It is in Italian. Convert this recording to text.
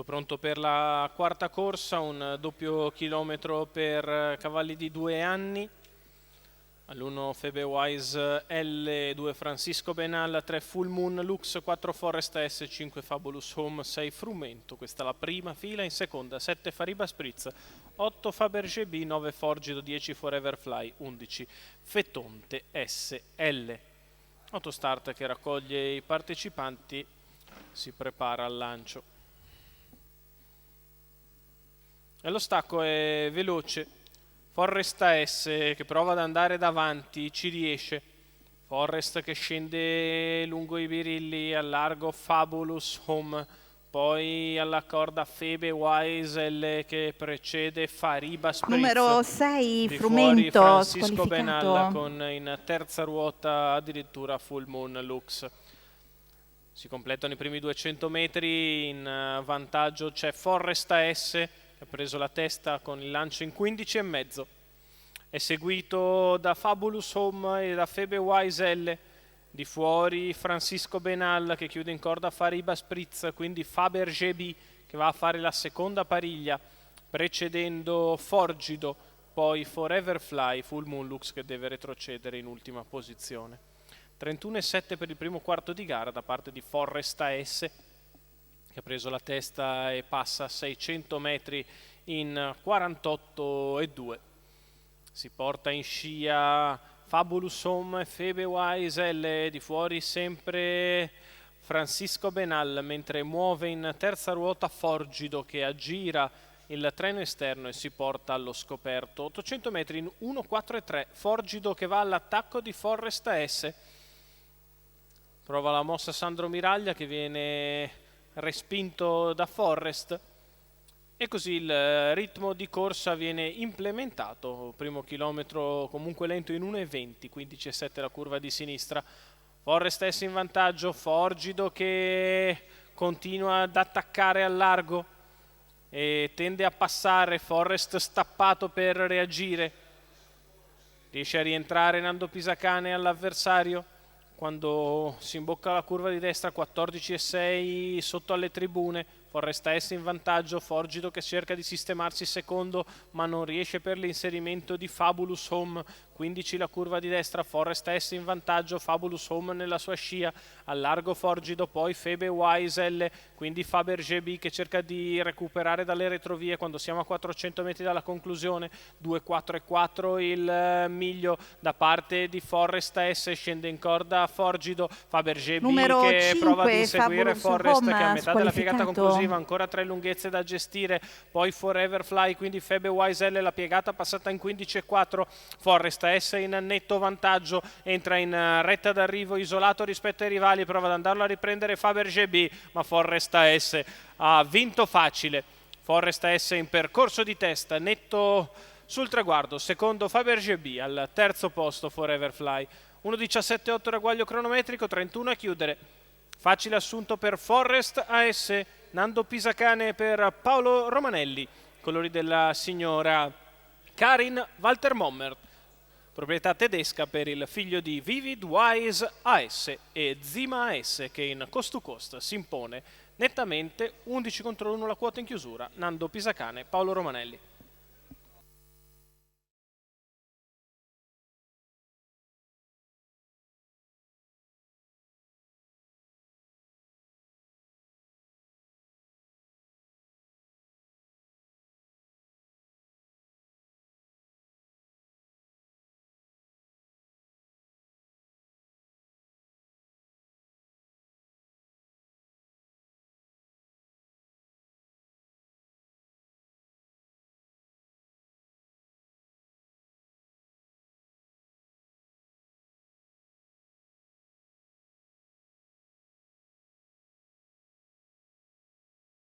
Tutto pronto per la quarta corsa, un doppio chilometro per cavalli di 2 anni. All'1 Febewise L, 2 Francisco Benal, 3 Full Moon Lux, 4 Forest S, 5 Fabulous Home, 6 Frumento. Questa è la prima fila. In seconda 7 Fariba Spritz, 8 Fabergé B, 9 Forgido, 10 Forever Fly, 11 Fetonte SL. Autostart che raccoglie i partecipanti si prepara al lancio. E lo stacco è veloce. Forrest AS che prova ad andare davanti, ci riesce. Forrest che scende lungo i birilli, al largo Fabulous Home, poi alla corda Febewise L che precede Fariba Spritz. Numero 6 di fuori Frumento Francisco Benal squalificato. con in terza ruota addirittura Full Moon Lux. Si completano i primi 200 metri, in vantaggio c'è Forrest AS che ha preso la testa con il lancio in 15,5. È seguito da Fabulous Home e da Febewise L. Di fuori Francisco Benal che chiude in corda Fariba Spritz, quindi Fabergé B che va a fare la seconda pariglia, precedendo Forgido, poi Forever Fly, Full Moon Lux che deve retrocedere in ultima posizione. 31,7 per il primo quarto di gara da parte di Forrest AS che ha preso la testa e passa 600 metri in 48,2. Si porta in scia Fabulous Home e Febewise L, di fuori sempre Francisco Benal, mentre muove in terza ruota Forgido che aggira il treno esterno e si porta allo scoperto. 800 metri in 1,4,3. Forgido che va all'attacco di Forrest AS. Prova la mossa Sandro Miraglia che viene respinto da Forrest e così il ritmo di corsa viene implementato. Primo chilometro comunque lento in 1,20, 15,7 la curva di sinistra. Forrest S in vantaggio, Forgido che continua ad attaccare al largo e tende a passare. Forrest stappato per reagire, riesce a rientrare Nando Pisacane all'avversario quando si imbocca la curva di destra. 14,6 sotto alle tribune. Forrest S in vantaggio, Forgido che cerca di sistemarsi secondo ma non riesce per l'inserimento di Fabulous Home. 15 la curva di destra, Forrest S in vantaggio, Fabulous Home nella sua scia, al largo Forgido, poi Febewise L, quindi Fabergé B che cerca di recuperare dalle retrovie quando siamo a 400 metri dalla conclusione. 2,4,4 il miglio da parte di Forrest S, scende in corda Forgido, Fabergé B Numero che prova ad 5 inseguire Fabulous Forrest che è a Home metà della piegata squalificato. conclusiva, ancora 3 lunghezze da gestire, poi Forever Fly, quindi Febewise L, la piegata passata in 15,4. Forrest S in netto vantaggio, entra in retta d'arrivo isolato rispetto ai rivali, prova ad andarlo a riprendere Fabergé B, ma Forrest S ha vinto facile. Forrest S in percorso di testa, netto sul traguardo, secondo Fabergé B, al terzo posto Forever Fly. 1,17,8 ragguaglio cronometrico, 31 a chiudere. Facile assunto per Forrest AS, Nando Pisacane per Paolo Romanelli, colori della signora Karin Walter Mommert, proprietà tedesca per il figlio di Vivid Wise AS e Zima AS che in cost to cost si impone nettamente. 11 contro 1 la quota in chiusura, Nando Pisacane, Paolo Romanelli.